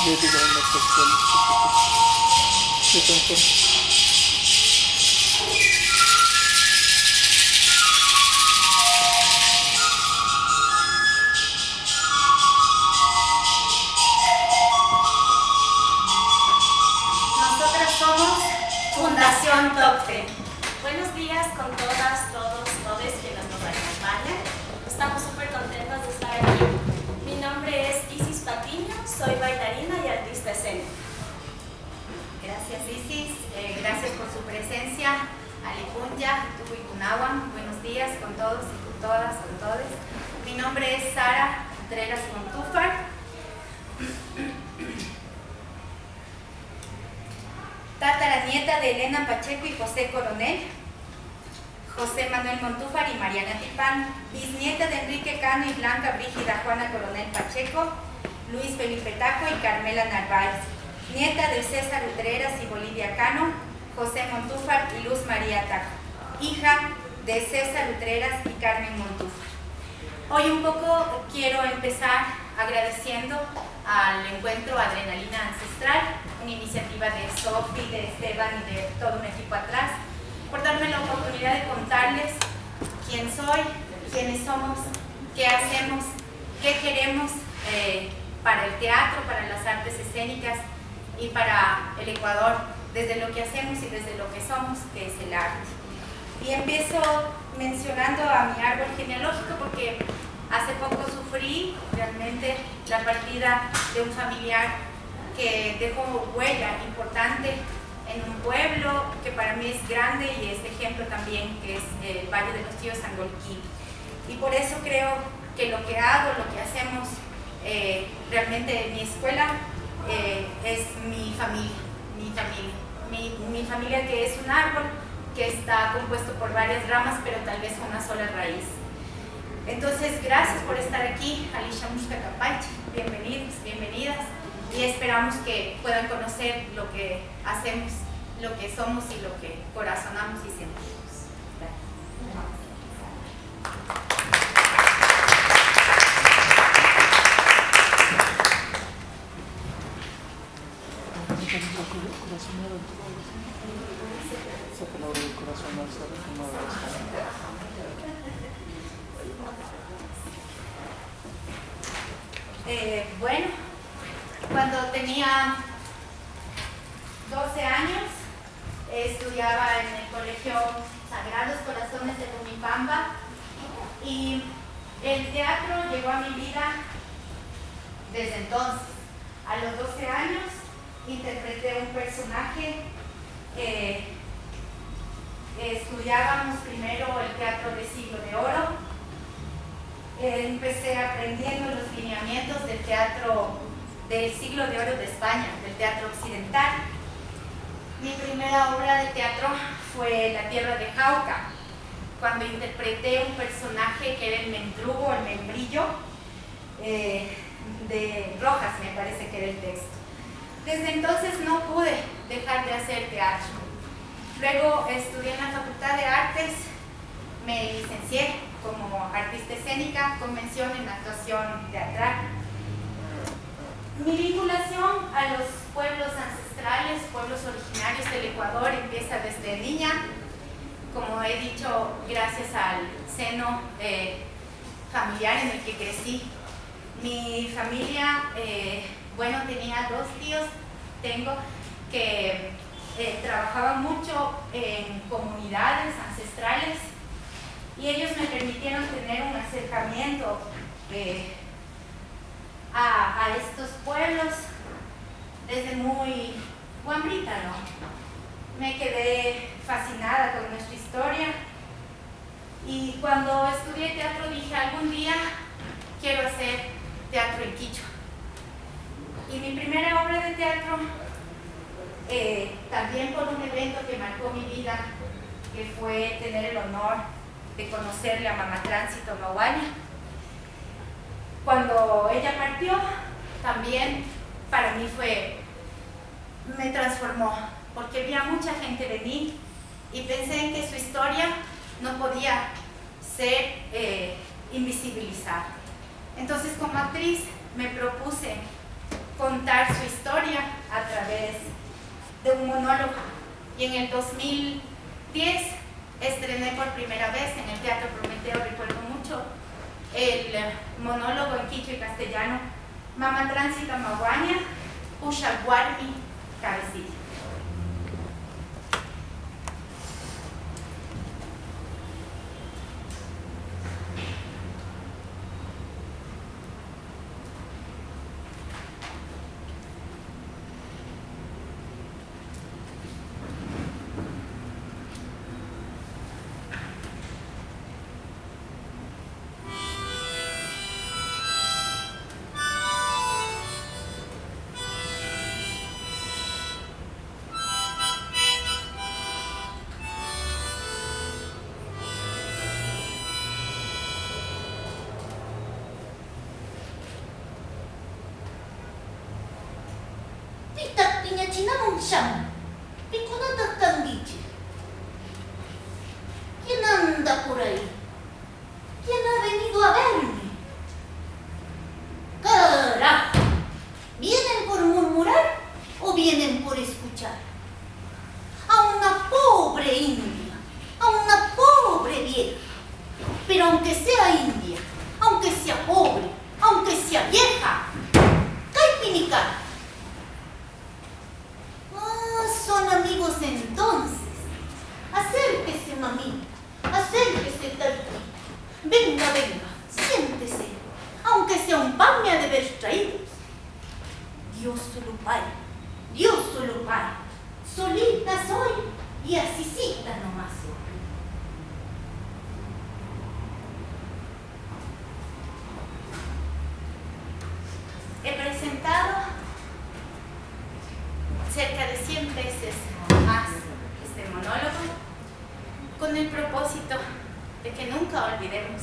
Nosotras somos Fundación Tocte. Buenos días con todas, todos, todes quienes nos acompañan. Estamos súper contentas de estar aquí. Mi nombre es Isis Patiño, soy bailarina y artista escénica. Gracias, Isis. Gracias por su presencia. Alipunya, Tucuicunahuan. Buenos días con todos y con todas, con todos. Mi nombre es Sara Contreras Montúfar. Tataranieta de Elena Pacheco y José Coronel, José Manuel Montúfar y Mariana Tipán, bisnieta de Enrique Cano y Blanca Brígida Juana Coronel Pacheco, Luis Felipe Taco y Carmela Narváez, nieta de César Utreras y Bolivia Cano, José Montúfar y Luz María Taco, hija de César Utreras y Carmen Montúfar. Hoy un poco quiero empezar agradeciendo al encuentro Adrenalina Ancestral, una iniciativa de Sofi, de Esteban y de todo un equipo atrás, por darme la oportunidad de contarles quién soy, quiénes somos, qué hacemos, qué queremos para el teatro, para las artes escénicas y para el Ecuador, desde lo que hacemos y desde lo que somos, que es el arte. Y empiezo mencionando a mi árbol genealógico porque hace poco sufrí realmente la partida de un familiar que dejó huella importante en un pueblo que para mí es grande y es ejemplo también, que es el Valle de los Tíos Sangolquí. Y por eso creo que lo que hago, lo que hacemos realmente en mi escuela es mi familia, mi familia que es un árbol que está compuesto por varias ramas, pero tal vez una sola raíz. Entonces, gracias por estar aquí, Alicia Mushka Capaichi, bienvenidos, bienvenidas, y esperamos que puedan conocer lo que hacemos, lo que somos y lo que corazonamos y sentimos. Bueno, cuando tenía 12 años estudiaba en el Colegio Sagrados Corazones de Lumipamba y el teatro llegó a mi vida desde entonces. A los 12 años interpreté un personaje. Estudiábamos primero el teatro de Siglo de Oro. Empecé aprendiendo los lineamientos del teatro del Siglo de Oro de España, del teatro occidental. Mi primera obra de teatro fue La Tierra de Jauca, cuando interpreté un personaje que era el mendrugo, el membrillo, de Rojas, me parece que era el texto. Desde entonces no pude dejar de hacer teatro. Luego estudié en la Facultad de Artes, me licencié como artista escénica con mención en actuación teatral. Mi vinculación a los pueblos ancestrales, pueblos originarios del Ecuador, empieza desde niña. Como he dicho, gracias al seno familiar en el que crecí. Mi familia, bueno, tenía dos tíos, que trabajaban mucho en comunidades ancestrales y ellos me permitieron tener un acercamiento a estos pueblos desde muy guambrita, ¿no? Me quedé fascinada con nuestra historia y cuando estudié teatro dije, algún día quiero hacer teatro en quichua. Y mi primera obra de teatro, también por un evento que marcó mi vida, que fue tener el honor de conocerle a Mamá Tránsito Mahuaña. Cuando ella partió, también para mí me transformó, porque vi a mucha gente venir y pensé en que su historia no podía ser invisibilizada. Entonces, como actriz, me propuse contar su historia a través de un monólogo. Y en el 2010 estrené por primera vez en el Teatro Prometeo, recuerdo mucho, el monólogo en quichua y castellano, Mama Tránsito Maguaña, Ushaguarmi, Cabecilla. ¿Quién anda por ahí? ¿Quién ha venido a verme? ¡Carajo! ¿Vienen por murmurar o vienen por escuchar? A una pobre india, a una pobre vieja. Pero aunque sea india, aunque sea pobre, aunque sea vieja, caipinicar. Son amigos entonces. Acérquese, mamita, acérquese, Talqui. Venga, venga, siéntese. Aunque sea un pan me ha de haber traído. Dios solo Pai. Solita soy y asícita nomás soy. He presentado cerca de 100 veces más este monólogo con el propósito de que nunca olvidemos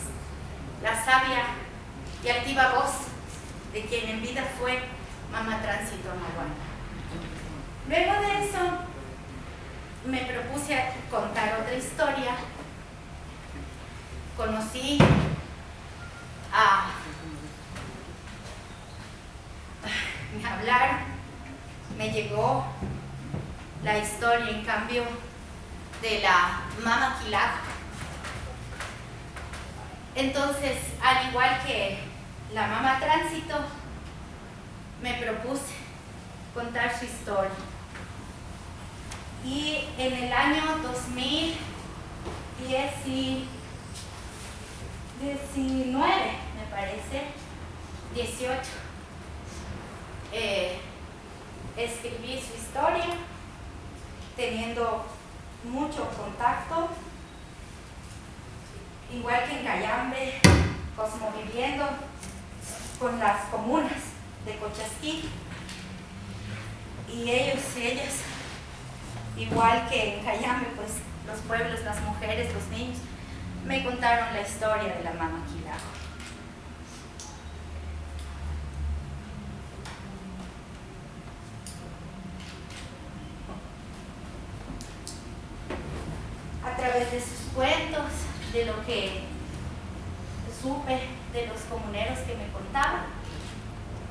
la sabia y altiva voz de quien en vida fue Mama Tránsito Maguaña. Luego de eso me propuse contar otra historia. Conocí a hablar, me llegó la historia, en cambio, de la Mama Quilajo. Entonces, al igual que la Mama Tránsito, me propuse contar su historia. Y en el año 2019, me parece, 18, escribí su historia, teniendo mucho contacto, igual que en Cayambe, cosmoviviendo con las comunas de Cochasquí, y ellos y ellas, igual que en Cayambe, pues los pueblos, las mujeres, los niños, me contaron la historia de la Mama Quilajo. A través de sus cuentos, de lo que supe de los comuneros que me contaban,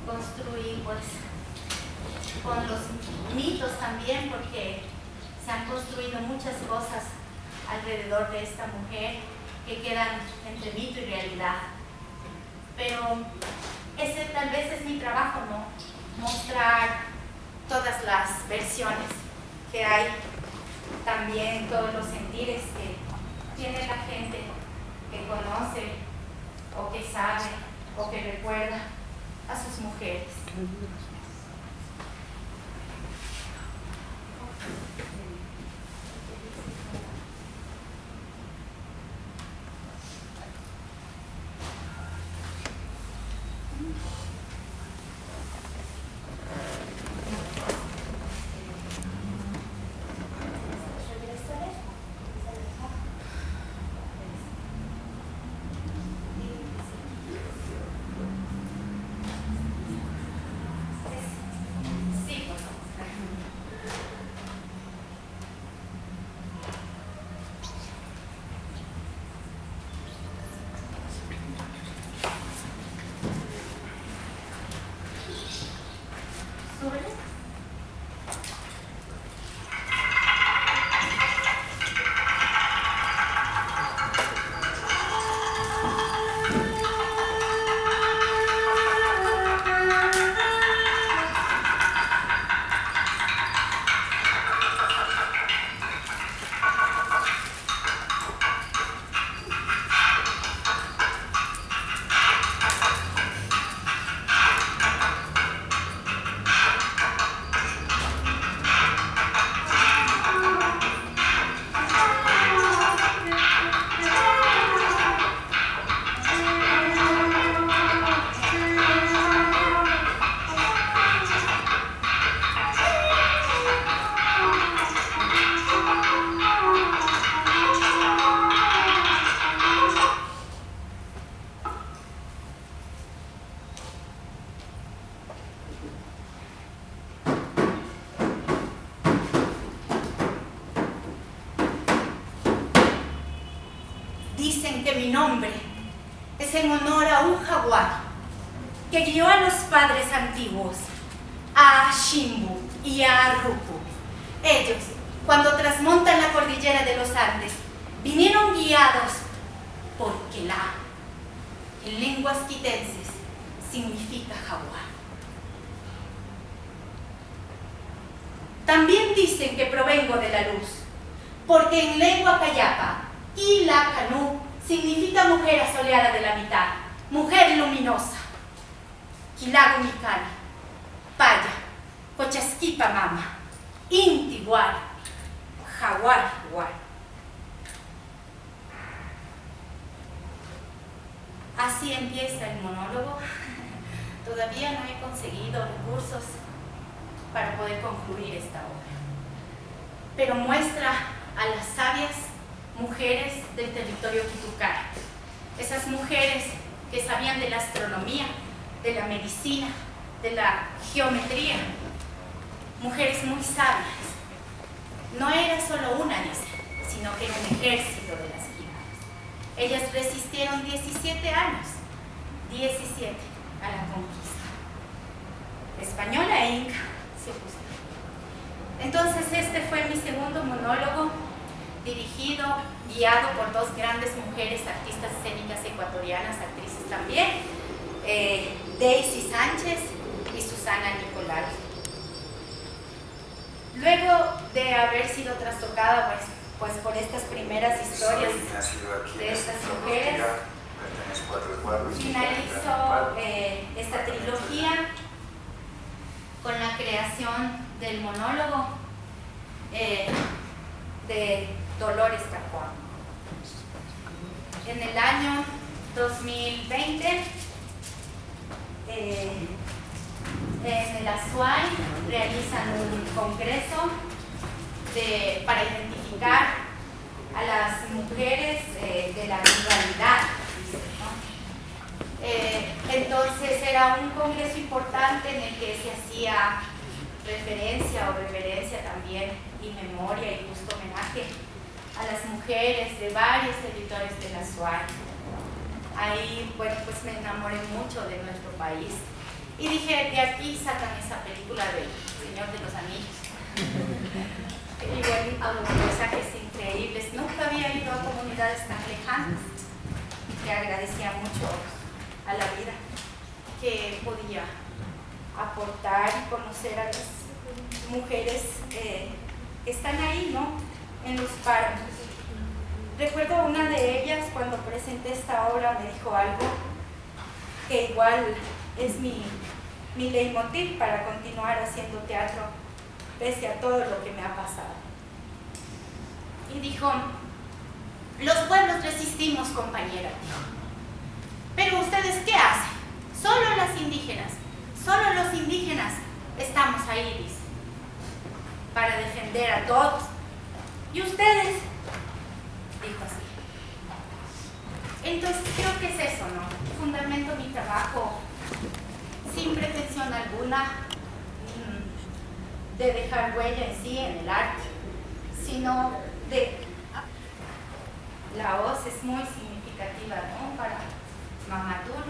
construí pues con los mitos también, porque se han construido muchas cosas alrededor de esta mujer que quedan entre mito y realidad. Pero ese tal vez es mi trabajo, ¿no? Mostrar todas las versiones que hay, también todos los sentires que tiene la gente que conoce o que sabe o que recuerda a sus mujeres. que mi nombre es en honor a un jaguar que guió a los padres antiguos, a Shimbu y a Rupu. Ellos, cuando trasmontan la cordillera de los Andes, vinieron guiados por Kelá. En lenguas quitenses significa jaguar. También dicen que provengo de la luz, porque en lengua cayapa, Ilacanú significa mujer asoleada de la mitad, mujer luminosa. Quilagumicani, Paya, Cochasquipa mama, Intiguar, Jaguar igual. Así empieza el monólogo. Todavía no he conseguido recursos para poder concluir esta obra, pero muestra a las sabias mujeres del territorio Quitukar, esas mujeres que sabían de la astronomía, de la medicina, de la geometría, mujeres muy sabias. No era solo una, dice, sino que era un ejército de las guimaras. Ellas resistieron 17 años, 17 a la conquista española e inca. Entonces este fue mi segundo monólogo, dirigido, guiado por dos grandes mujeres, artistas escénicas ecuatorianas, actrices también, Daisy Sánchez y Susana Nicolás. Luego de haber sido trastocada pues por estas primeras historias de estas mujeres, finalizo esta trilogía con la creación del monólogo de Dolores Cajuán. En el año 2020, en el Azuay realizan un congreso para identificar a las mujeres de la ruralidad, ¿no? Entonces era un congreso importante en el que se hacía referencia o reverencia también y memoria y justo homenaje a las mujeres de varios territorios del Azuay. Ahí, bueno, pues me enamoré mucho de nuestro país y dije, de aquí sacan esa película del Señor de los Anillos. Igual con mensajes increíbles. Nunca había ido a comunidades tan lejanas, que agradecía mucho a la vida que podía aportar y conocer a las mujeres que están ahí, ¿no? En los páramos. Recuerdo a una de ellas cuando presenté esta obra me dijo algo que igual es mi leitmotiv para continuar haciendo teatro pese a todo lo que me ha pasado. Y dijo, los pueblos resistimos, compañera, pero ¿ustedes qué hacen? Solo las indígenas, solo los indígenas estamos ahí, dice, para defender a todos. ¿Y ustedes? Dijo así. Entonces creo que es eso, ¿no? Fundamento mi trabajo sin pretensión alguna de dejar huella en sí, en el arte, sino de... La voz es muy significativa, ¿no? Para Mamadou.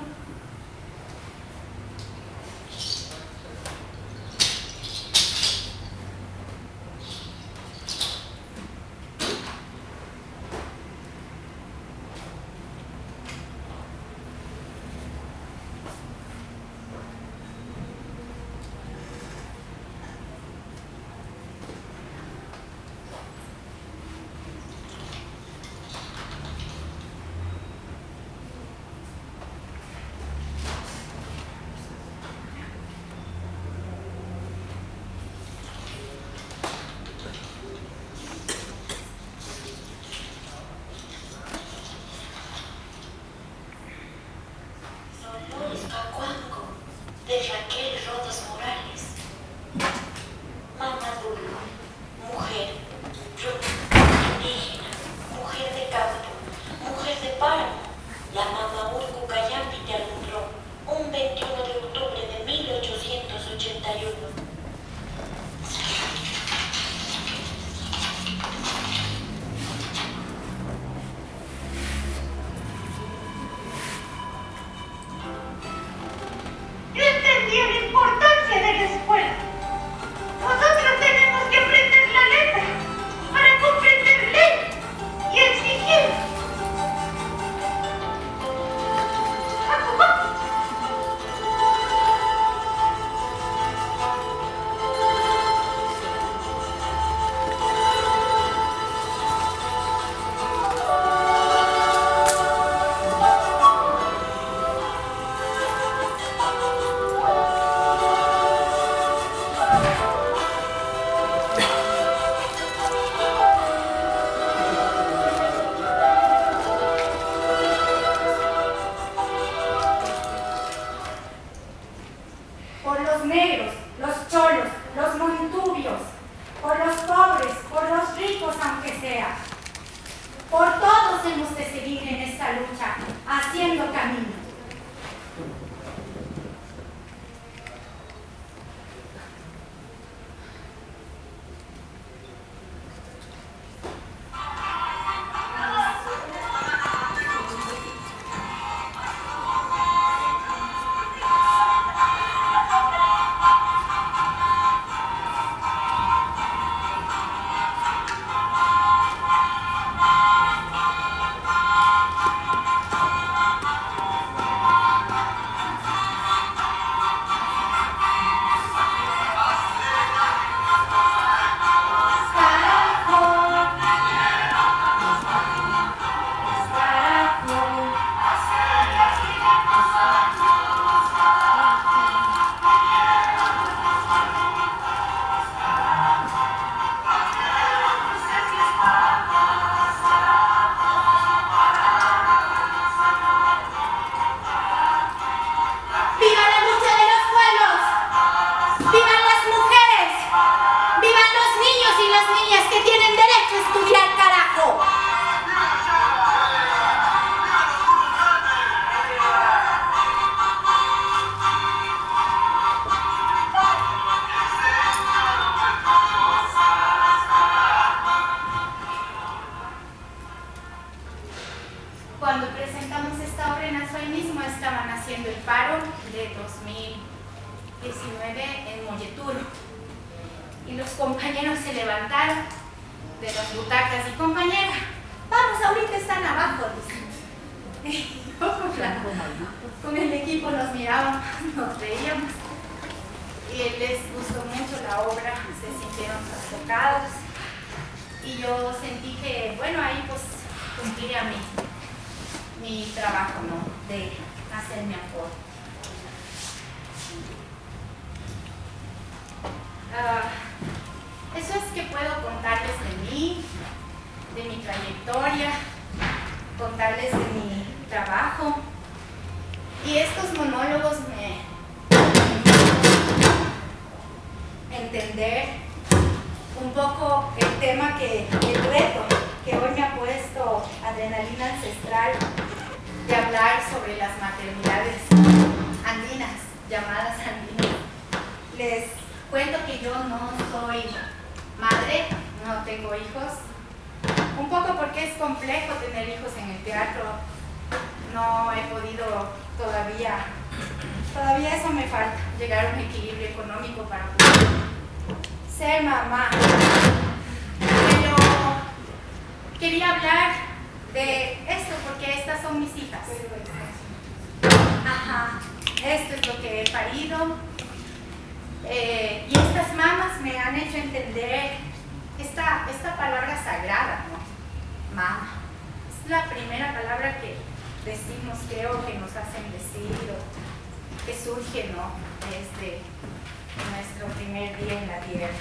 Por los negros, los cholos, los montubios, por los pobres, por los ricos aunque sea. Por todos hemos de seguir en esta lucha, haciendo camino. Cuando presentamos esta obra en Azuay mismo estaban haciendo el paro de 2019 en Molleturo y los compañeros se levantaron de las butacas y compañera, vamos, ahorita están abajo, dicen. Con el equipo nos mirábamos, nos reíamos y les gustó mucho la obra, se sintieron tocados y yo sentí que, bueno, ahí pues cumplía mi trabajo, ¿no? De hacer mi aporte. Eso es que puedo contarles de mí, de mi trayectoria, contarles de mi trabajo. Y estos monólogos me entender un poco el tema el reto que hoy me ha puesto Adrenalina Ancestral de hablar sobre las maternidades andinas, llamadas andinas. Les cuento que yo no soy madre, no tengo hijos, un poco porque es complejo tener hijos en el teatro, no he podido todavía eso me falta, llegar a un equilibrio económico para poder ser mamá. Pero quería hablar de esto porque estas son mis hijas. Ajá, esto es lo que he parido. Y estas mamás me han hecho entender esta palabra sagrada, ¿no? Mama. Es la primera palabra que decimos, creo, que nos hacen decir, o que surge, ¿no? Desde nuestro primer día en la tierra.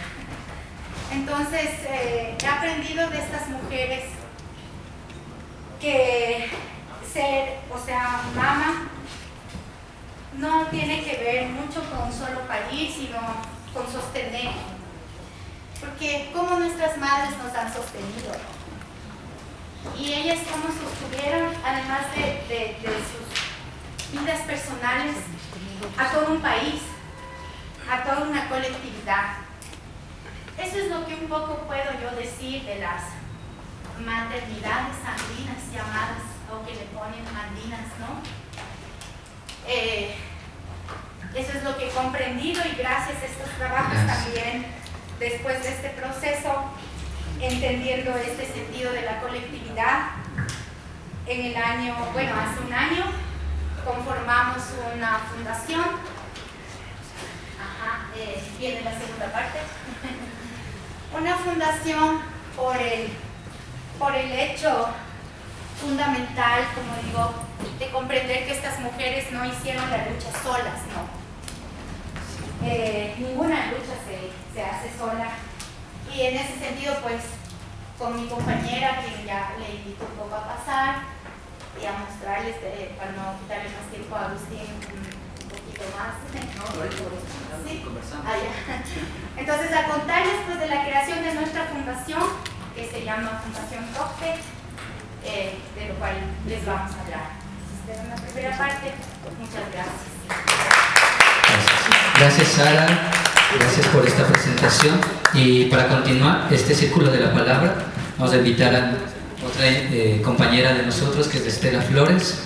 Entonces, he aprendido de estas mujeres que ser, mama, no tiene que ver mucho con solo parir, sino con sostener. Porque como nuestras madres nos han sostenido, ¿no? Y ellas cómo sostuvieron, además de sus vidas personales, a todo un país, a toda una colectividad. Eso es lo que un poco puedo yo decir de las maternidades andinas llamadas, o que le ponen andinas, ¿no? Eso es lo que he comprendido y gracias a estos trabajos también, después de este proceso, entendiendo este sentido de la colectividad, hace un año, conformamos fundación. Viene la segunda parte. Una fundación por el hecho fundamental, como digo, de comprender que estas mujeres no hicieron la lucha solas, no. Ninguna lucha se hace sola. Y en ese sentido, pues, con mi compañera, quien ya le invito un poco a pasar y a mostrarles, para no quitarle más tiempo a Agustín, un poquito más. ¿Sí? Entonces, a contarles pues, de la creación de nuestra fundación, que se llama Fundación Rockpet, de lo cual les vamos a hablar. Esta es una primera parte. Muchas gracias. Gracias, Sara. Gracias por esta presentación. Y para continuar este círculo de la palabra, vamos a invitar a otra compañera de nosotros, que es Estela Flores.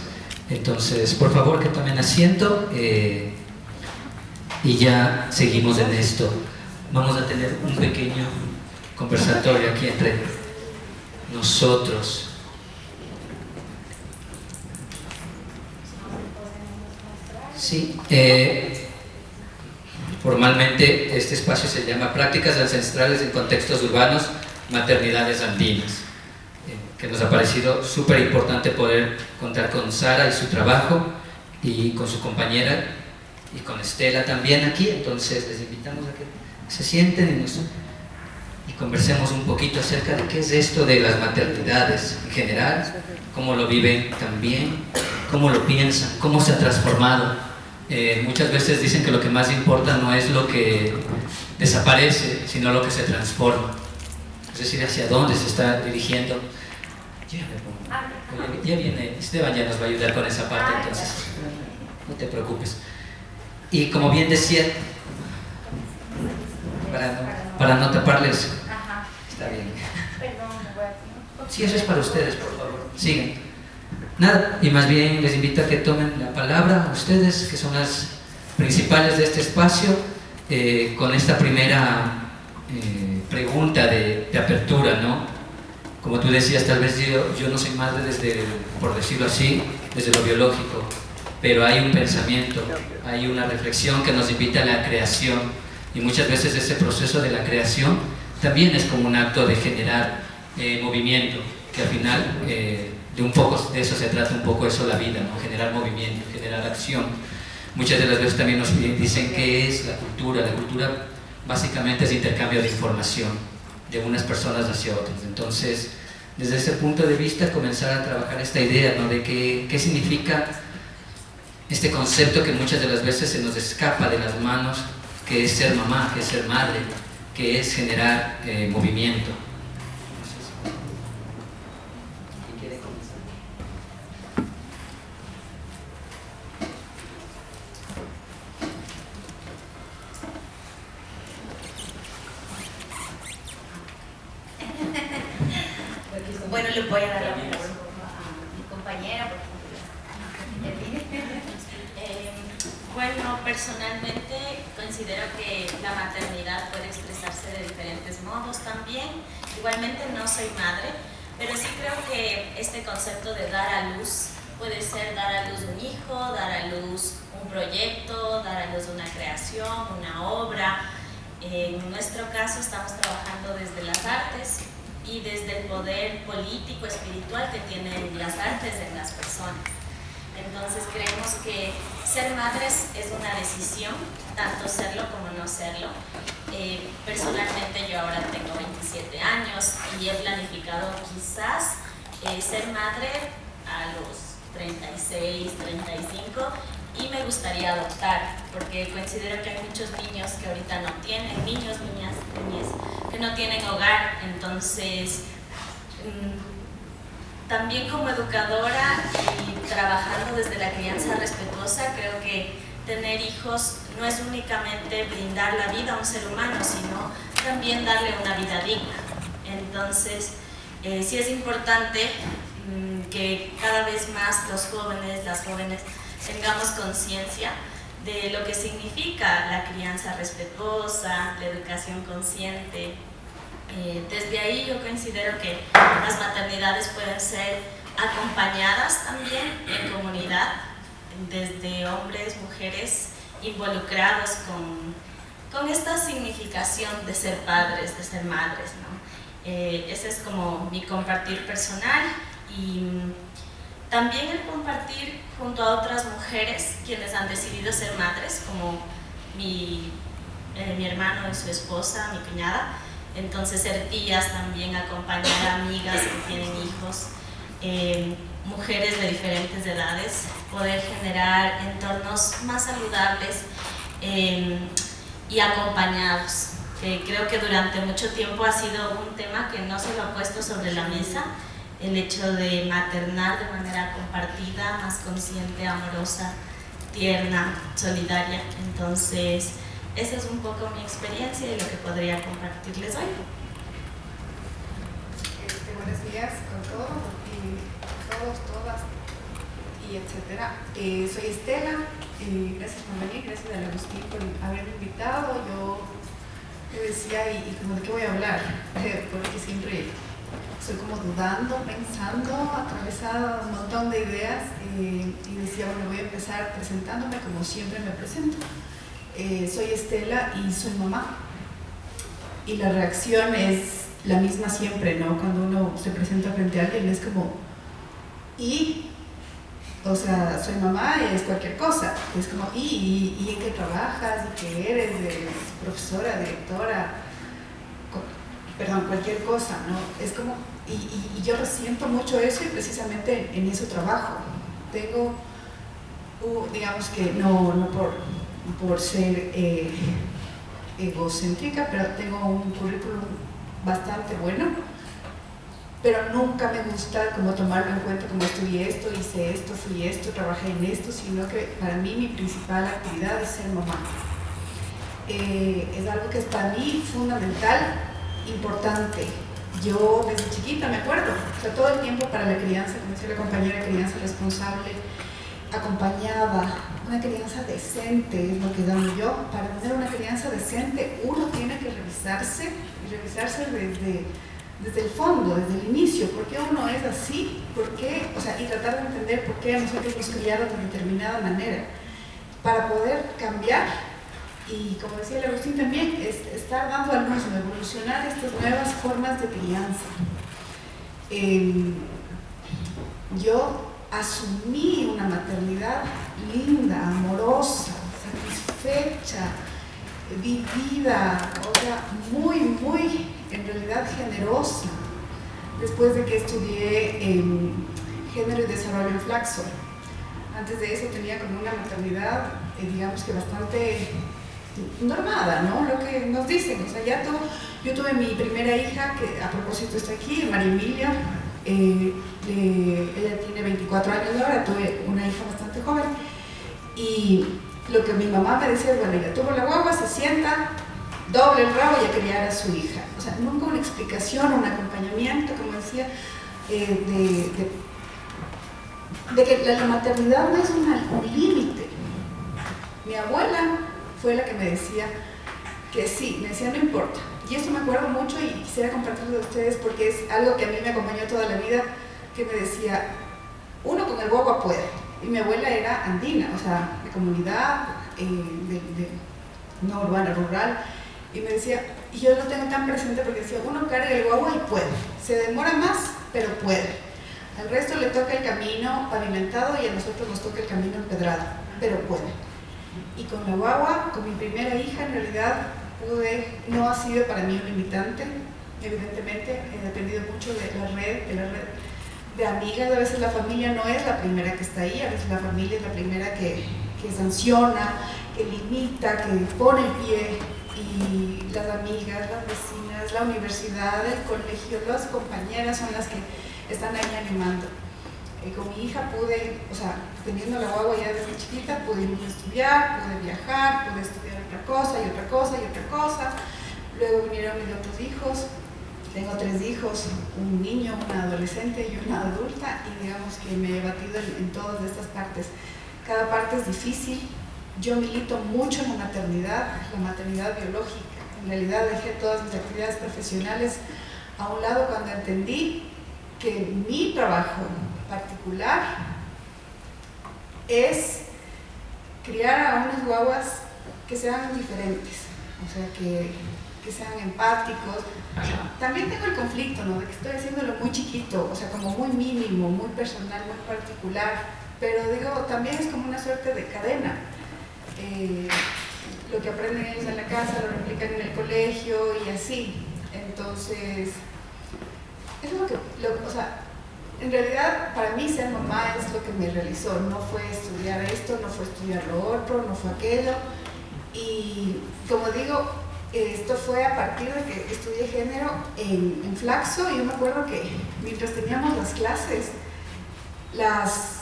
Entonces, por favor, que tomen asiento y ya seguimos en esto. Vamos a tener un pequeño conversatorio aquí entre nosotros. Sí, formalmente este espacio se llama Prácticas Ancestrales en Contextos Urbanos, Maternidades Andinas, que nos ha parecido súper importante poder contar con Sara y su trabajo, y con su compañera, y con Estela también aquí. Entonces les invitamos a que se sienten y conversemos un poquito acerca de qué es esto de las maternidades en general, cómo lo viven también, cómo lo piensan, cómo se ha transformado. Muchas veces dicen que lo que más importa no es lo que desaparece, sino lo que se transforma. Es decir, hacia dónde se está dirigiendo. Ya viene, Esteban ya nos va a ayudar con esa parte, entonces no te preocupes. Y como bien decía, para no taparles, está bien. Sí, eso es para ustedes, por favor. Sigan. Nada, y más bien les invito a que tomen la palabra, ustedes, que son las principales de este espacio, con esta primera pregunta de apertura, ¿no? Como tú decías, tal vez yo no soy madre desde, por decirlo así, desde lo biológico, pero hay un pensamiento, hay una reflexión que nos invita a la creación, y muchas veces ese proceso de la creación también es como un acto de generar movimiento, que al final de un poco de eso se trata un poco eso la vida, ¿no? Generar movimiento, generar acción. Muchas de las veces también nos dicen qué es la cultura. La cultura básicamente es intercambio de información de unas personas hacia otras. Entonces, desde ese punto de vista, comenzar a trabajar esta idea, ¿no? De qué significa este concepto que muchas de las veces se nos escapa de las manos, que es ser mamá, que es ser madre, que es generar movimiento. Bueno, le voy a dar la palabra a mi compañera. Bueno, personalmente considero que la maternidad puede expresarse de diferentes modos también. Igualmente no soy madre, pero sí creo que este concepto de dar a luz puede ser dar a luz un hijo, dar a luz un proyecto, dar a luz una creación, una obra. En nuestro caso estamos trabajando desde las artes y desde el poder político, espiritual que tienen las artes en las personas. Entonces creemos que ser madres es una decisión, tanto serlo como no serlo. Personalmente yo ahora tengo 27 años y he planificado quizás ser madre a los 36, 35, y me gustaría adoptar, porque considero que hay muchos niños que ahorita no tienen, niños, niñas, que no tienen hogar. Entonces, también como educadora y trabajando desde la crianza respetuosa, creo que tener hijos no es únicamente brindar la vida a un ser humano, sino también darle una vida digna. Entonces, sí es importante que cada vez más los jóvenes, las jóvenes, tengamos conciencia de lo que significa la crianza respetuosa, la educación consciente. Desde ahí yo considero que las maternidades pueden ser acompañadas también en comunidad, desde hombres, mujeres involucrados con esta significación de ser padres, de ser madres, ¿no? Ese es como mi compartir personal, y también el compartir junto a otras mujeres quienes han decidido ser madres, como mi hermano y su esposa, mi cuñada. Entonces ser tías también, acompañar a amigas que tienen hijos, mujeres de diferentes edades, poder generar entornos más saludables y acompañados. Creo que durante mucho tiempo ha sido un tema que no se lo ha puesto sobre la mesa, el hecho de maternar de manera compartida, más consciente, amorosa, tierna, solidaria. Entonces, esa es un poco mi experiencia y lo que podría compartirles hoy. Buenos días con todos, todas y etcétera. Soy Estela, gracias por venir, gracias a Agustín por haberme invitado. Yo te decía, y como de qué voy a hablar, porque siempre estoy como dudando, pensando, atravesada un montón de ideas, y decía, bueno, voy a empezar presentándome como siempre me presento. Soy Estela y soy mamá, y la reacción es la misma siempre, ¿no? Cuando uno se presenta frente a alguien es como, o sea, soy mamá y es cualquier cosa, es como, ¿y en qué trabajas? ¿Y qué eres? ¿Profesora, directora? Perdón, cualquier cosa, ¿no? Es como, y yo resiento mucho eso, y precisamente en eso trabajo. Tengo, digamos que no por ser egocéntrica, pero tengo un currículum bastante bueno, pero nunca me gusta como tomarlo en cuenta como estudié esto, hice esto, fui esto, trabajé en esto, sino que para mí mi principal actividad es ser mamá. Es algo que es para mí fundamental, importante. Yo desde chiquita me acuerdo, o sea, todo el tiempo para la crianza, como decía la compañera, crianza responsable, acompañada, una crianza decente es lo que llamo yo. Para tener una crianza decente uno tiene que revisarse, y revisarse desde el fondo, desde el inicio, por qué uno es así, por qué, o sea, y tratar de entender por qué a nosotros nos criaron de determinada manera, para poder cambiar. Y como decía el Agustín también, es estar dando a luz, evolucionar estas nuevas formas de crianza. Yo asumí una maternidad linda, amorosa, satisfecha, vivida, o sea, muy, en realidad generosa, después de que estudié género y desarrollo en Flaxo. Antes de eso tenía como una maternidad, digamos que bastante normada, ¿no? Lo que nos dicen, o sea, yo tuve mi primera hija, que a propósito está aquí, María Emilia, ella tiene 24 años ahora, tuve una hija bastante joven, y lo que mi mamá me decía es, bueno, ella tuvo la guagua, se sienta, doble el rabo y a criar a su hija. O sea, nunca una explicación, un acompañamiento, como decía, de que la maternidad no es un límite. Mi abuela fue la que me decía que sí, me decía no importa. Y eso me acuerdo mucho y quisiera compartirlo de ustedes porque es algo que a mí me acompañó toda la vida, que me decía, uno con el guagua puede. Y mi abuela era andina, o sea, de comunidad, no urbana, rural. Y me decía, y yo lo tengo tan presente porque decía, uno carga el guagua y puede. Se demora más, pero puede. Al resto le toca el camino pavimentado y a nosotros nos toca el camino empedrado, pero puede. Y con la guagua, con mi primera hija, en realidad no ha sido para mí un limitante, evidentemente, he dependido mucho de la red de amigas. A veces la familia no es la primera que está ahí, a veces la familia es la primera que sanciona, que limita, que pone el pie, y las amigas, las vecinas, la universidad, el colegio, las compañeras son las que están ahí animando. Con mi hija pude, o sea, teniendo la guagua ya desde chiquita, pude ir a estudiar, pude viajar, pude estudiar otra cosa y otra cosa y otra cosa. Luego vinieron mis otros hijos. Tengo 3 hijos, un niño, una adolescente y una adulta, y digamos que me he batido en todas estas partes. Cada parte es difícil. Yo milito mucho en la maternidad biológica. En realidad dejé todas mis actividades profesionales a un lado cuando entendí que mi trabajo particular es criar a unas guaguas que sean diferentes, o sea, que sean empáticos. También tengo el conflicto, ¿no? De que estoy haciéndolo muy chiquito, o sea, como muy mínimo, muy personal, muy particular, pero digo, también es como una suerte de cadena. Lo que aprenden ellos en la casa lo replican en el colegio y así. Entonces, es o sea, en realidad para mí ser mamá es lo que me realizó. No fue estudiar esto, no fue estudiar lo otro, no fue aquello. Y como digo, esto fue a partir de que estudié género en Flaxo. Y yo me acuerdo que mientras teníamos las clases, las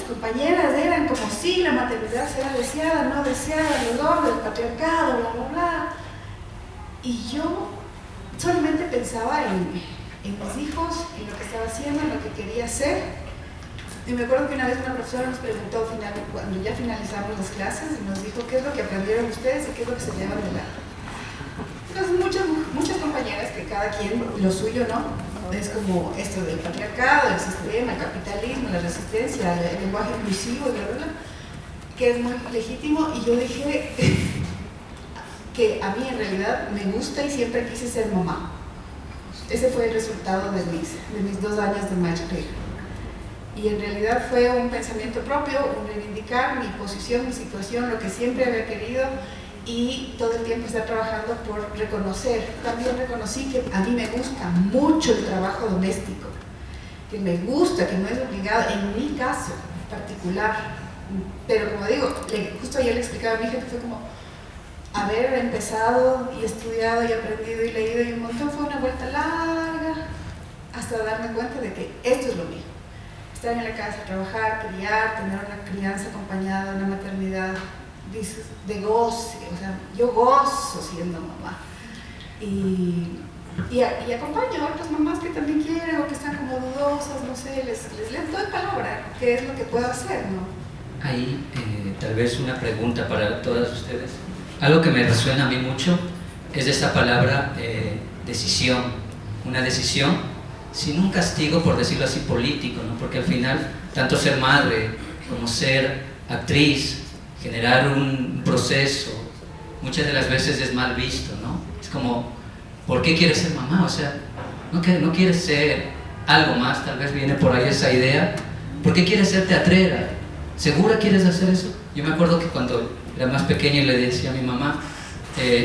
compañeras eran como si la maternidad será deseada, no deseada, el dolor del patriarcado, bla, bla, bla. Y yo solamente pensaba en mis hijos, en lo que estaba haciendo, en lo que quería hacer. Y me acuerdo que una vez una profesora nos preguntó, cuando ya finalizamos las clases, y nos dijo qué es lo que aprendieron ustedes y qué es lo que se llevan de la... Entonces muchas compañeras, que cada quien lo suyo, ¿no? Es como esto del patriarcado, el sistema, el capitalismo, la resistencia, el lenguaje inclusivo, bla, que es muy legítimo. Y yo dije que a mí en realidad me gusta y siempre quise ser mamá. Ese fue el resultado de mis 2 años de maestría. Y en realidad fue un pensamiento propio, un reivindicar mi posición, mi situación, lo que siempre había querido, y todo el tiempo estar trabajando por reconocer. También reconocí que a mí me gusta mucho el trabajo doméstico, que me gusta, que no es obligado, en mi caso particular. Pero como digo, justo ayer le explicaba a mi hija que fue como haber empezado y estudiado y aprendido y leído y un montón, fue una vuelta larga hasta darme cuenta de que esto es lo mío. Estar en la casa, trabajar, criar, tener una crianza acompañada, una maternidad de goce, o sea, yo gozo siendo mamá. Y acompaño a otras mamás que también quieren o que están como dudosas, no sé, les doy palabra, qué es lo que puedo hacer, ¿no? Ahí, tal vez una pregunta para todas ustedes. Algo que me resuena a mí mucho es esa palabra decisión. Una decisión sin un castigo, por decirlo así, político, ¿no? Porque al final, tanto ser madre como ser actriz, generar un proceso, muchas de las veces es mal visto, ¿no? Es como, ¿por qué quieres ser mamá? O sea, no quieres ser algo más, tal vez viene por ahí esa idea. ¿Por qué quieres ser teatrera? ¿Segura quieres hacer eso? Yo me acuerdo que cuando era más pequeño le decía a mi mamá,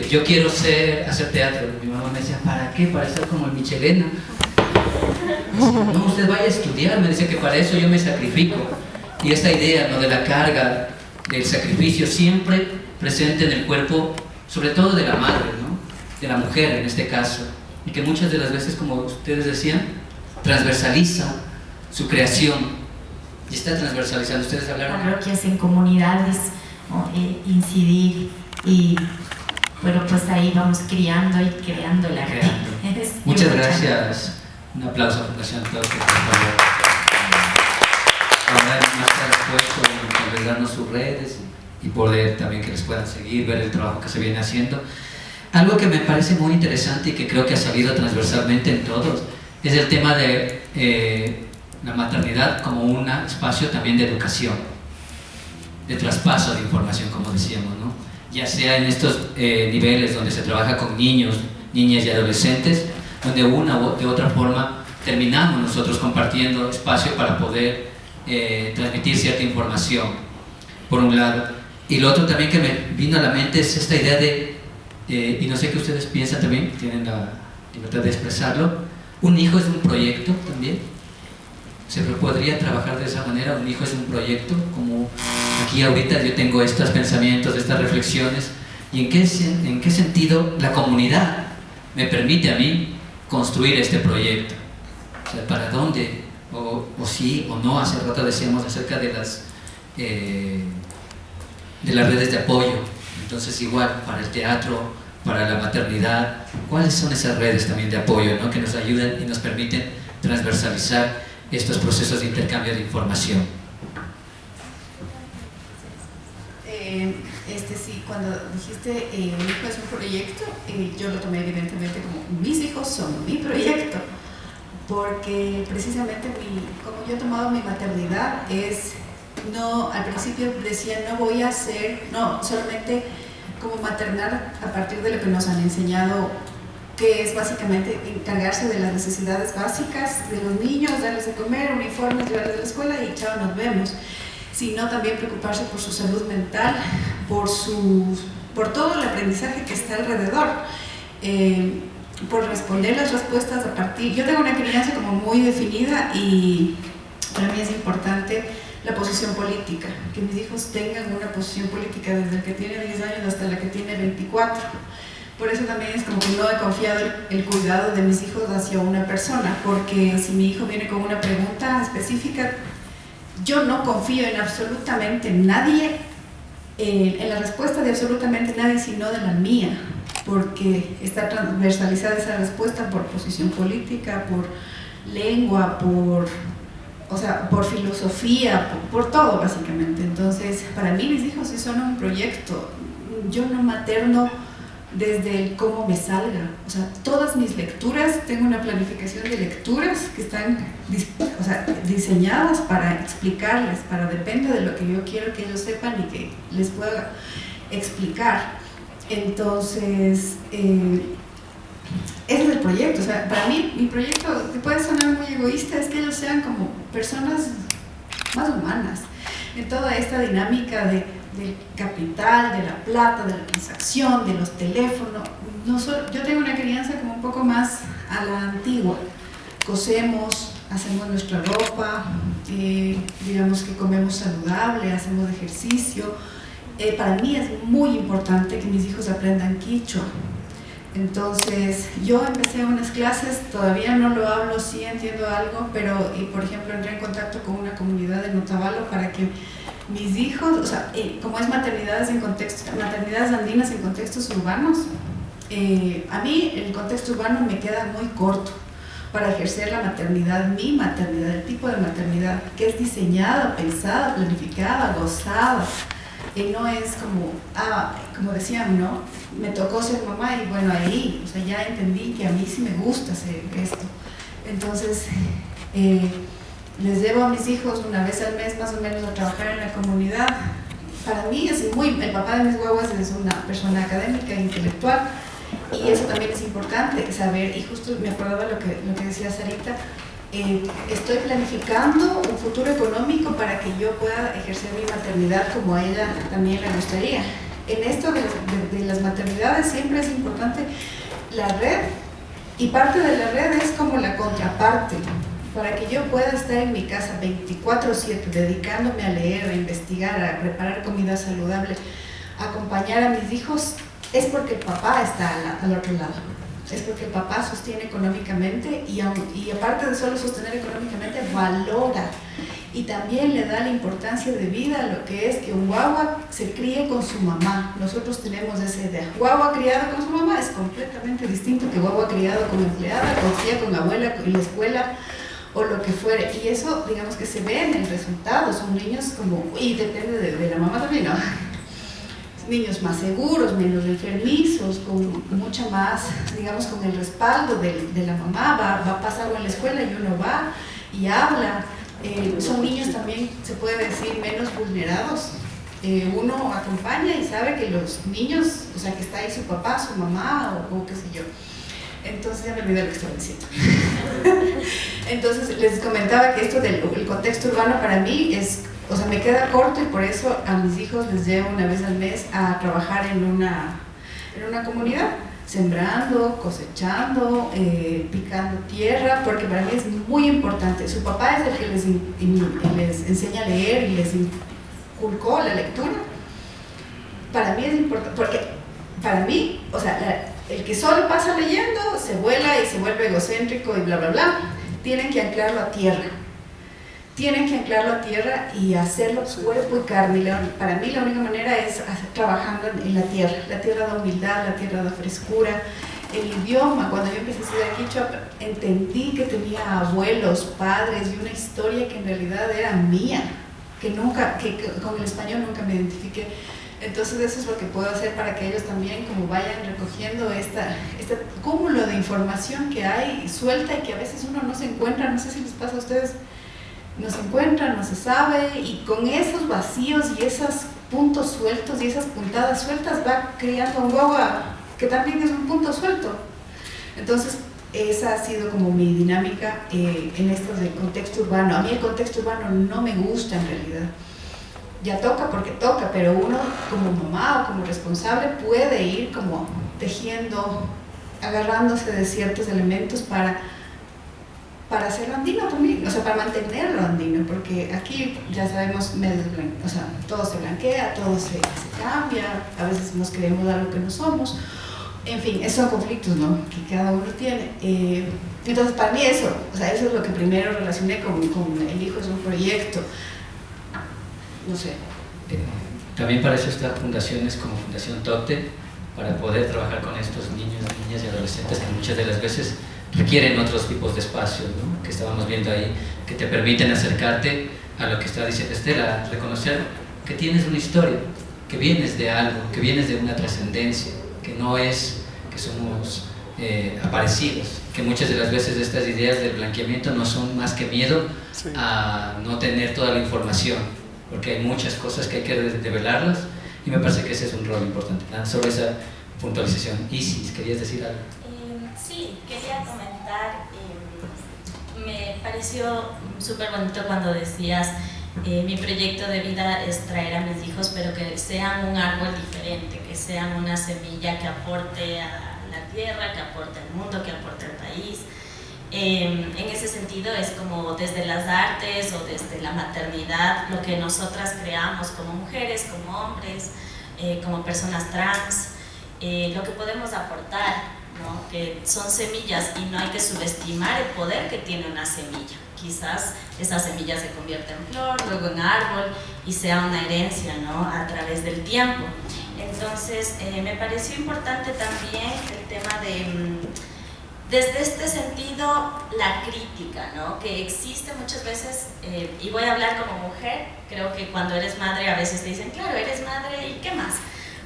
yo quiero hacer teatro. Mi mamá me decía, ¿para qué? Para estar como el Michelena. No, usted vaya a estudiar. Me decía que para eso yo me sacrifico. Y esta idea, ¿no?, de la carga, del sacrificio siempre presente en el cuerpo, sobre todo de la madre, ¿no?, de la mujer en este caso, y que muchas de las veces, como ustedes decían, transversaliza su creación y está transversalizando. Ustedes hablaron. Parroquias en comunidades, ¿no?, incidir, y bueno, pues ahí vamos criando y creando el arte. Muchas gracias. Un aplauso a Fundación Todos, por favor. Ahora más dispuesto a darnos sus redes y poder también que les puedan seguir, ver el trabajo que se viene haciendo. Algo que me parece muy interesante y que creo que ha salido transversalmente en todos es el tema de la maternidad como un espacio también de educación, de traspaso de información, como decíamos, ¿no? Ya sea en estos niveles donde se trabaja con niños, niñas y adolescentes, donde una u de otra forma terminamos nosotros compartiendo espacio para poder transmitir cierta información, por un lado. Y lo otro también que me vino a la mente es esta idea de, y no sé qué ustedes piensan también, tienen la libertad de expresarlo, un hijo es un proyecto también. Se podría trabajar de esa manera, un hijo es un proyecto, como aquí ahorita yo tengo estos pensamientos, estas reflexiones, y en qué sentido la comunidad me permite a mí construir este proyecto. O sea, para dónde, o sí o no. Hace rato decíamos acerca de las redes de apoyo. Entonces igual, para el teatro, para la maternidad, ¿cuáles son esas redes también de apoyo, ¿no?, que nos ayudan y nos permiten transversalizar estos procesos de intercambio de información? Sí, cuando dijiste mi hijo es un proyecto, yo lo tomé evidentemente como mis hijos son mi proyecto, porque precisamente como yo he tomado mi maternidad es no, al principio decía no voy a hacer, no, solamente como maternar a partir de lo que nos han enseñado, que es básicamente encargarse de las necesidades básicas de los niños, darles de comer, uniformes, llevarles a la escuela y chao, nos vemos, sino también preocuparse por su salud mental, por todo el aprendizaje que está alrededor, por responder las respuestas a partir. Yo tengo una crianza como muy definida y para mí es importante la posición política, que mis hijos tengan una posición política desde el que tiene 10 años hasta la que tiene 24. Por eso también es como que no he confiado el cuidado de mis hijos hacia una persona, porque si mi hijo viene con una pregunta específica, yo no confío en absolutamente nadie, en la respuesta de absolutamente nadie, sino de la mía, porque está transversalizada esa respuesta por posición política, por lengua, por filosofía, por todo básicamente. Entonces, para mí mis hijos sí son un proyecto. Yo no materno desde el cómo me salga. O sea, todas mis lecturas, tengo una planificación de lecturas que están diseñadas para explicarles, depende de lo que yo quiero que ellos sepan y que les pueda explicar. Entonces, ese es el proyecto. O sea, para mí, mi proyecto, que puede sonar muy egoísta, es que ellos sean como personas más humanas en toda esta dinámica del capital, de la plata, de la transacción, de los teléfonos. Yo tengo una crianza como un poco más a la antigua. Cosemos, hacemos nuestra ropa, digamos que comemos saludable, hacemos ejercicio. Para mí es muy importante que mis hijos aprendan quichua. Entonces, yo empecé unas clases, todavía no lo hablo, sí entiendo algo, pero, por ejemplo, entré en contacto con una comunidad en Otavalo para que mis hijos, o sea, como es maternidades andinas en contextos urbanos, a mí el contexto urbano me queda muy corto para ejercer la maternidad, mi maternidad, el tipo de maternidad que es diseñada, pensada, planificada, gozada. No es como decían, ¿no? Me tocó ser mamá y bueno, ahí, o sea, ya entendí que a mí sí me gusta hacer esto. Entonces, les llevo a mis hijos una vez al mes más o menos a trabajar en la comunidad. Para mí el papá de mis guaguas es una persona académica, intelectual, y eso también es importante saber, y justo me acordaba lo que decía Sarita, estoy planificando un futuro económico para que yo pueda ejercer mi maternidad como a ella también le gustaría. En esto de las maternidades siempre es importante la red, y parte de la red es como la contraparte. Para que yo pueda estar en mi casa 24/7 dedicándome a leer, a investigar, a preparar comida saludable, a acompañar a mis hijos, es porque el papá está al otro lado. Es porque el papá sostiene económicamente y aparte de solo sostener económicamente, valora y también le da la importancia de vida a lo que es que un guagua se críe con su mamá. Nosotros tenemos esa idea. Guagua criado con su mamá es completamente distinto que guagua criado con empleada, con tía, con abuela, en la escuela o lo que fuere. Y eso, digamos que se ve en el resultado. Son niños como, y depende de la mamá también, ¿no? Niños más seguros, menos enfermizos, con mucha más, digamos, con el respaldo de la mamá, va a pasar algo en la escuela y uno va y habla. Son niños también, se puede decir, menos vulnerados. Uno acompaña y sabe que los niños, o sea, que está ahí su papá, su mamá o qué sé yo. Entonces ya me olvidé lo que estaba diciendo. Entonces les comentaba que esto del contexto urbano para mí es, o sea, me queda corto y por eso a mis hijos les llevo una vez al mes a trabajar en una comunidad, sembrando, cosechando, picando tierra, porque para mí es muy importante. Su papá es el que les enseña a leer y les inculcó la lectura. Para mí es importante, porque para mí, o sea, el que solo pasa leyendo se vuela y se vuelve egocéntrico y bla, bla, bla. Tienen que anclarlo a tierra. Tienen que anclarlo a tierra y hacerlo cuerpo y carne. Para mí la única manera es trabajando en la tierra. La tierra da humildad, la tierra da frescura. El idioma, cuando yo empecé a estudiar quichua, entendí que tenía abuelos, padres y una historia que en realidad era mía, que con el español nunca me identifiqué. Entonces eso es lo que puedo hacer para que ellos también como vayan recogiendo este cúmulo de información que hay suelta y que a veces uno no se encuentra. No sé si les pasa a ustedes, no se encuentra, no se sabe, y con esos vacíos y esos puntos sueltos y esas puntadas sueltas va creando un guagua que también es un punto suelto. Entonces, esa ha sido como mi dinámica en esto del contexto urbano. A mí el contexto urbano no me gusta en realidad. Ya toca porque toca, pero uno como mamá o como responsable puede ir como tejiendo, agarrándose de ciertos elementos para hacerlo andino también, o sea, para mantenerlo andino, porque aquí ya sabemos, o sea, todo se blanquea, todo se cambia, a veces nos creemos algo que no somos. En fin, esos son conflictos, ¿no?, que cada uno tiene. Entonces, para mí eso, o sea, eso es lo que primero relacioné con el hijo es un proyecto. No sé. También para eso están fundaciones como Fundación Tote, para poder trabajar con estos niños, niñas y adolescentes que muchas de las veces requieren otros tipos de espacios, ¿no?, que estábamos viendo ahí, que te permiten acercarte a lo que está diciendo Estela, reconocer que tienes una historia, que vienes de algo, que vienes de una trascendencia, que no es que somos aparecidos, que muchas de las veces estas ideas del blanqueamiento no son más que miedo a no tener toda la información, porque hay muchas cosas que hay que develarlas, y me parece que ese es un rol importante. Sobre esa puntualización, Isis, ¿querías decir algo? Sí, quería comentar, me pareció súper bonito cuando decías mi proyecto de vida es traer a mis hijos, pero que sean un árbol diferente, que sean una semilla que aporte a la tierra, que aporte al mundo, que aporte al país. En ese sentido es como desde las artes o desde la maternidad, lo que nosotras creamos como mujeres, como hombres, como personas trans, lo que podemos aportar, ¿no?, que son semillas y no hay que subestimar el poder que tiene una semilla. Quizás esa semilla se convierta en flor, luego en árbol y sea una herencia, ¿no?, a través del tiempo. Entonces, me pareció importante también el tema de, desde este sentido, la crítica, ¿no?, que existe muchas veces, y voy a hablar como mujer, creo que cuando eres madre a veces te dicen, claro, eres madre y ¿qué más?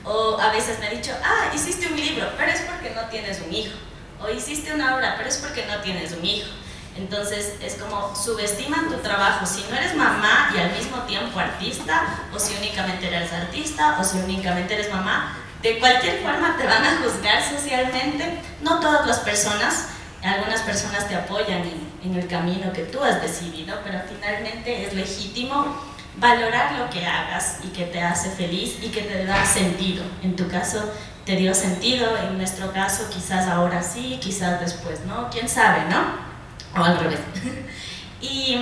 O a veces me han dicho, hiciste un libro, pero es porque no tienes un hijo. O hiciste una obra, pero es porque no tienes un hijo. Entonces es como subestiman tu trabajo si no eres mamá y al mismo tiempo artista, o si únicamente eres artista, o si únicamente eres mamá. De cualquier forma te van a juzgar socialmente. No todas las personas, algunas personas te apoyan en el camino que tú has decidido, pero finalmente es legítimo valorar lo que hagas y que te hace feliz y que te da sentido. En tu caso te dio sentido, en nuestro caso quizás ahora sí, quizás después no, quién sabe, ¿no? O al revés. Y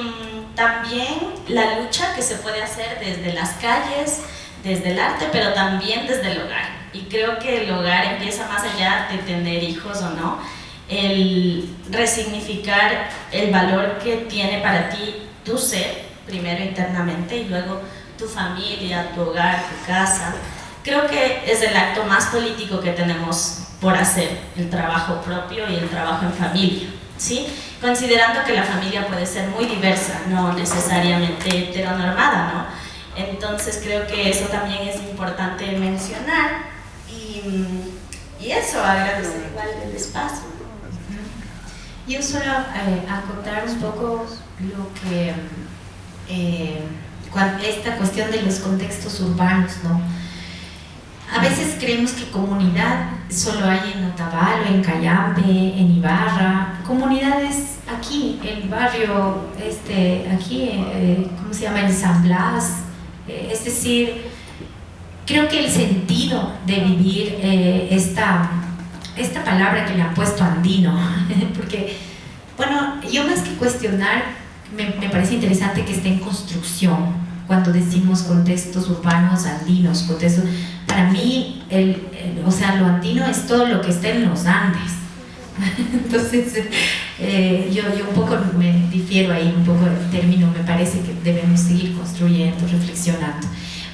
también la lucha que se puede hacer desde las calles, desde el arte, pero también desde el hogar. Y creo que el hogar empieza más allá de tener hijos o no, el resignificar el valor que tiene para ti tu ser, primero internamente y luego tu familia, tu hogar, tu casa. Creo que es el acto más político que tenemos por hacer, el trabajo propio y el trabajo en familia, ¿sí? Considerando que la familia puede ser muy diversa, no necesariamente heteronormada, ¿no? Entonces creo que eso también es importante mencionar y eso, agradecer igual el espacio. Yo solo acotar un poco lo que esta cuestión de los contextos urbanos, ¿no? A veces creemos que comunidad solo hay en Otavalo, en Cayambe, en Ibarra, comunidades aquí, el barrio, aquí, ¿cómo se llama? El San Blas, es decir, creo que el sentido de vivir esta palabra que le han puesto andino, porque, bueno, yo más que cuestionar, me parece interesante que esté en construcción cuando decimos contextos urbanos andinos, contextos, para mí, o sea, lo andino es todo lo que está en los Andes. Entonces, yo un poco me difiero ahí, un poco el término, me parece que debemos seguir construyendo, reflexionando.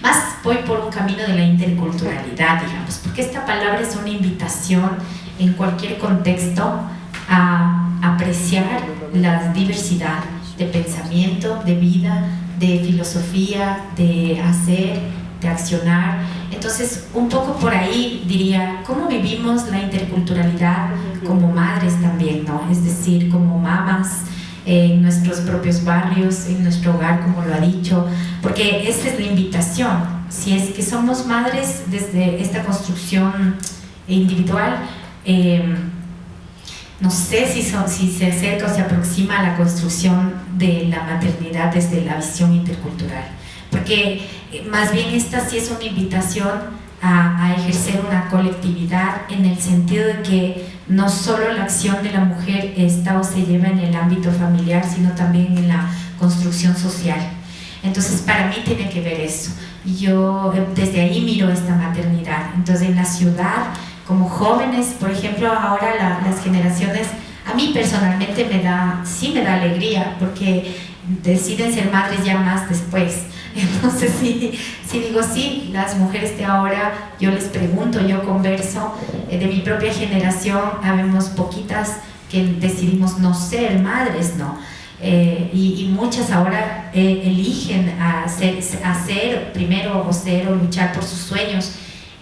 Más voy por un camino de la interculturalidad, digamos, porque esta palabra es una invitación en cualquier contexto a apreciar la diversidad de pensamiento, de vida, de filosofía, de hacer, de accionar. Entonces, un poco por ahí diría, ¿cómo vivimos la interculturalidad como madres también, ¿no? Es decir, como mamás, en nuestros propios barrios, en nuestro hogar, como lo ha dicho, porque esa es la invitación. Si es que somos madres desde esta construcción individual, no sé si se acerca o se aproxima a la construcción de la maternidad desde la visión intercultural, porque más bien esta sí es una invitación a ejercer una colectividad, en el sentido de que no solo la acción de la mujer está o se lleva en el ámbito familiar, sino también en la construcción social. Entonces para mí tiene que ver eso, y yo desde ahí miro esta maternidad. Entonces en la ciudad, como jóvenes, por ejemplo, ahora las generaciones, a mí personalmente sí me da alegría, porque deciden ser madres ya más después. Entonces sí digo, sí, las mujeres de ahora, yo les pregunto, yo converso, de mi propia generación, habemos poquitas que decidimos no ser madres, ¿no? Y muchas ahora eligen hacer primero o ser o luchar por sus sueños,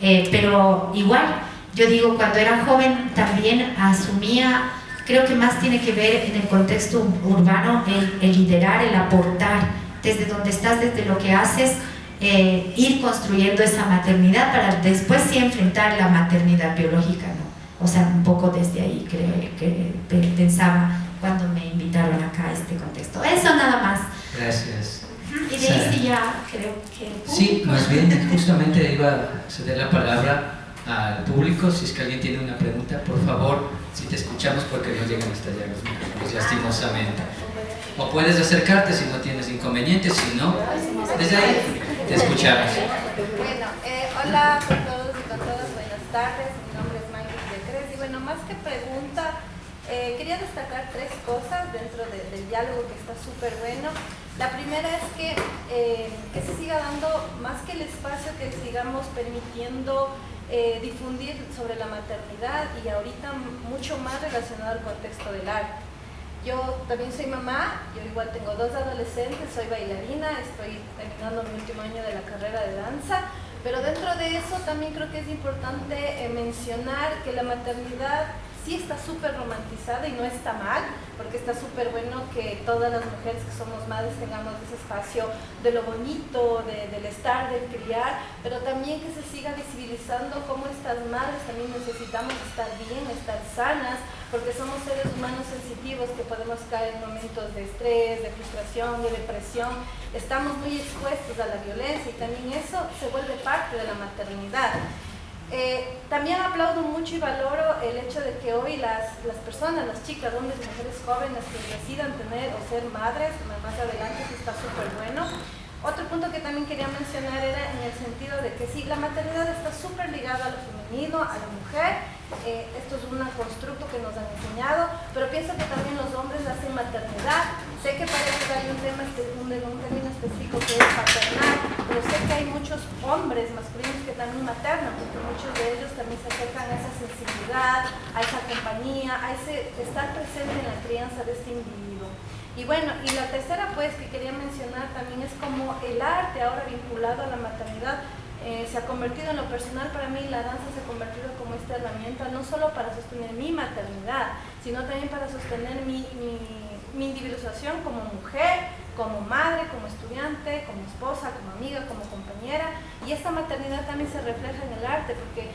pero igual, yo digo, cuando era joven también asumía, creo que más tiene que ver en el contexto urbano, el liderar, el aportar, desde donde estás, desde lo que haces, ir construyendo esa maternidad para después sí enfrentar la maternidad biológica, ¿no? O sea, un poco desde ahí creo que pensaba cuando me invitaron acá a este contexto. Eso nada más. Gracias. Y de ahí sí ya creo que... Sí, más bien justamente iba a ceder la palabra al público. Si es que alguien tiene una pregunta, por favor, si te escuchamos, porque no llegan hasta allá los micrófonos, lastimosamente. O puedes acercarte si no tienes inconvenientes, si no, desde ahí te escuchamos. Bueno, hola con todos y con todas, buenas tardes. Mi nombre es Maggie de Cres, y bueno, más que pregunta, quería destacar tres cosas dentro del diálogo que está súper bueno. La primera es que se siga dando más que el espacio, que sigamos permitiendo difundir sobre la maternidad, y ahorita mucho más relacionado al contexto del arte. Yo también soy mamá, yo igual tengo 2 adolescentes, soy bailarina, estoy terminando mi último año de la carrera de danza, pero dentro de eso también creo que es importante mencionar que la maternidad sí está súper romantizada, y no está mal, porque está súper bueno que todas las mujeres que somos madres tengamos ese espacio de lo bonito, del estar, del criar, pero también que se siga visibilizando cómo estas madres también necesitamos estar bien, estar sanas, porque somos seres humanos sensitivos que podemos caer en momentos de estrés, de frustración, de depresión. Estamos muy expuestos a la violencia, y también eso se vuelve parte de la maternidad. También aplaudo mucho y valoro el hecho de que hoy las personas, las chicas, hombres y mujeres jóvenes que decidan tener o ser madres, más adelante, eso está súper bueno. Otro punto que también quería mencionar era en el sentido de que sí, la maternidad está súper ligada a lo femenino, a la mujer. Esto es un constructo que nos han enseñado, pero pienso que también los hombres hacen maternidad. Sé que parece que hay un término específico que es paternal, pero sé que hay muchos hombres masculinos que también maternan, porque muchos de ellos también se acercan a esa sensibilidad, a esa compañía, a ese estar presente en la crianza de este individuo. Y bueno, y la tercera pues que quería mencionar también es como el arte ahora vinculado a la maternidad se ha convertido, en lo personal para mí la danza se ha convertido como esta herramienta no solo para sostener mi maternidad, sino también para sostener mi individualización como mujer, como madre, como estudiante, como esposa, como amiga, como compañera. Y esta maternidad también se refleja en el arte, porque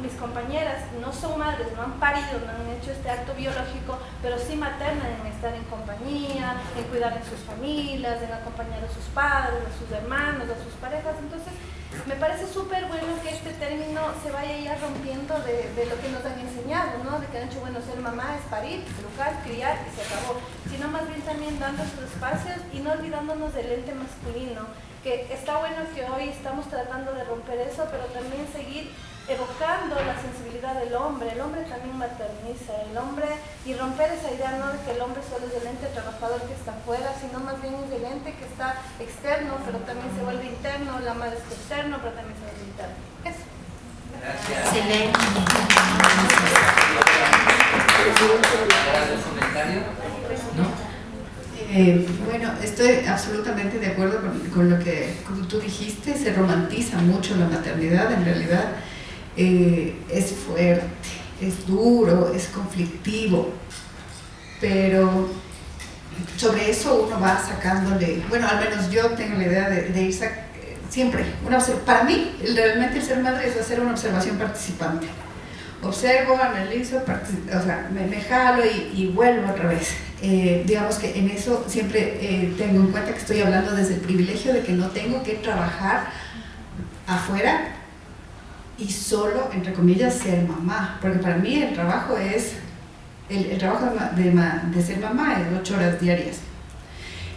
mis compañeras no son madres, no han parido, no han hecho este acto biológico, pero sí maternan en estar en compañía, en cuidar de sus familias, en acompañar a sus padres, a sus hermanos, a sus parejas. Entonces me parece súper bueno que este término se vaya ya rompiendo de lo que nos han enseñado, ¿no? De que han dicho, bueno, ser mamá es parir, educar, criar y se acabó, sino más bien también dando estos espacios y no olvidándonos del ente masculino, que está bueno que hoy estamos tratando de romper eso, pero también seguir evocando la sensibilidad del hombre. El hombre también materniza, el hombre, y romper esa idea, no de que el hombre solo es el ente trabajador que está afuera, sino más bien es el ente que está externo, pero también se vuelve interno, la madre es externo, pero también se vuelve interno. Eso. Gracias. Excelente. ¿Algún comentario? ¿No? Bueno, estoy absolutamente de acuerdo con lo que tú dijiste. Se romantiza mucho la maternidad, en realidad es fuerte, es duro, es conflictivo, pero sobre eso uno va sacándole, bueno, al menos yo tengo la idea de ir siempre, para mí realmente el ser madre es hacer una observación participante. Observo, analizo, o sea, me jalo y vuelvo otra vez. Digamos que en eso siempre tengo en cuenta que estoy hablando desde el privilegio de que no tengo que trabajar afuera y solo, entre comillas, ser mamá, porque para mí el trabajo es, el trabajo de ser mamá es 8 horas diarias.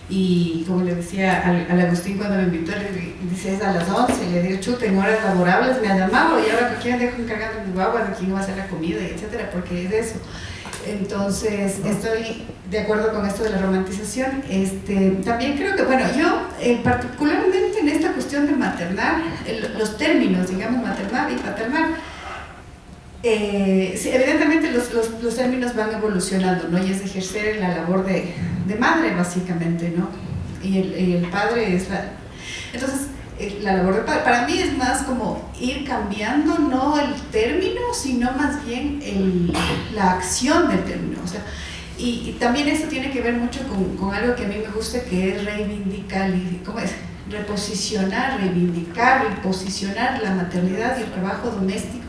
Y como le decía al Agustín cuando me invitó, le dice, es a las 11, le digo, chuta, en horas laborables me ha llamado y ahora ¿con quién dejo encargando mi guagua, de quién va a hacer la comida, y etcétera, porque es eso. Entonces, estoy de acuerdo con esto de la romantización. También creo que, bueno, yo particularmente en esta cuestión de maternar, los términos, digamos, maternal y paternal, sí, evidentemente los términos van evolucionando, ¿no? Y es ejercer la labor de madre, básicamente, ¿no? Y el padre es la... Entonces, la labor de padre, para mí es más como ir cambiando, no el término, sino más bien la acción del término, o sea, y también esto tiene que ver mucho con algo que a mí me gusta, que es reivindicar, ¿cómo es? Reposicionar, reivindicar y posicionar la maternidad y el trabajo doméstico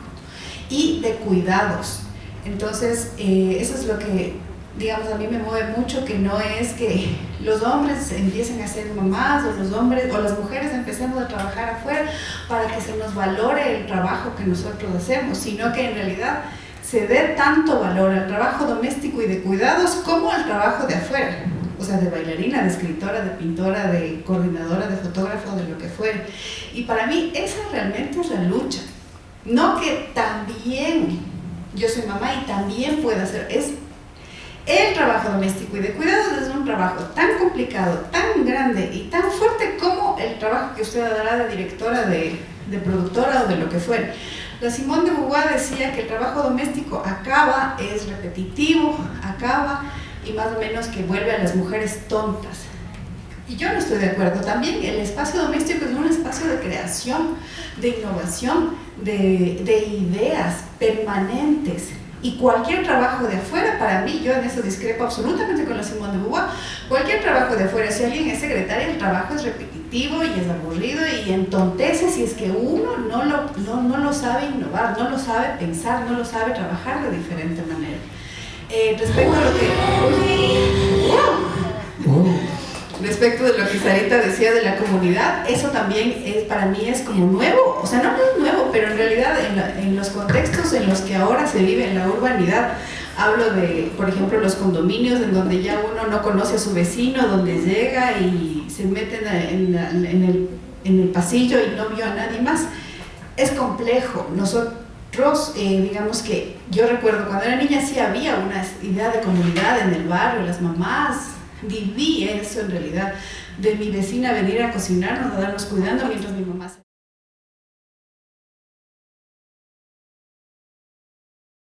y de cuidados. Entonces, eso es lo que, digamos, a mí me mueve mucho, que no es que los hombres empiecen a ser mamás o los hombres o las mujeres empecemos a trabajar afuera para que se nos valore el trabajo que nosotros hacemos, sino que en realidad se dé tanto valor al trabajo doméstico y de cuidados como al trabajo de afuera, o sea, de bailarina, de escritora, de pintora, de coordinadora, de fotógrafo, de lo que fuere. Y para mí esa realmente es la lucha, no que también yo soy mamá y también puedo hacer, es el trabajo doméstico y de cuidados es un trabajo tan complicado, tan grande y tan fuerte como el trabajo que usted hará de directora, de productora o de lo que fuere. La Simone de Beauvoir decía que el trabajo doméstico acaba, es repetitivo, acaba y más o menos que vuelve a las mujeres tontas. Y yo no estoy de acuerdo. También el espacio doméstico es un espacio de creación, de innovación, de ideas permanentes. Y cualquier trabajo de afuera, para mí, yo en eso discrepo absolutamente con la Simone de Beauvoir, cualquier trabajo de afuera, si alguien es secretaria, el trabajo es repetitivo y es aburrido y entontece si es que uno no lo sabe innovar, no lo sabe pensar, no lo sabe trabajar de diferente manera. Respecto a lo que... Respecto de lo que Sarita decía de la comunidad, eso también para mí es como nuevo, o sea, no es nuevo, pero en realidad en los contextos en los que ahora se vive en la urbanidad, hablo de, por ejemplo, los condominios en donde ya uno no conoce a su vecino, donde llega y se mete en el pasillo y no vio a nadie más, es complejo. Nosotros, digamos que yo recuerdo cuando era niña sí había una idea de comunidad en el barrio, las mamás, viví eso en realidad, de mi vecina venir a cocinarnos, a darnos cuidando mientras mi mamá se...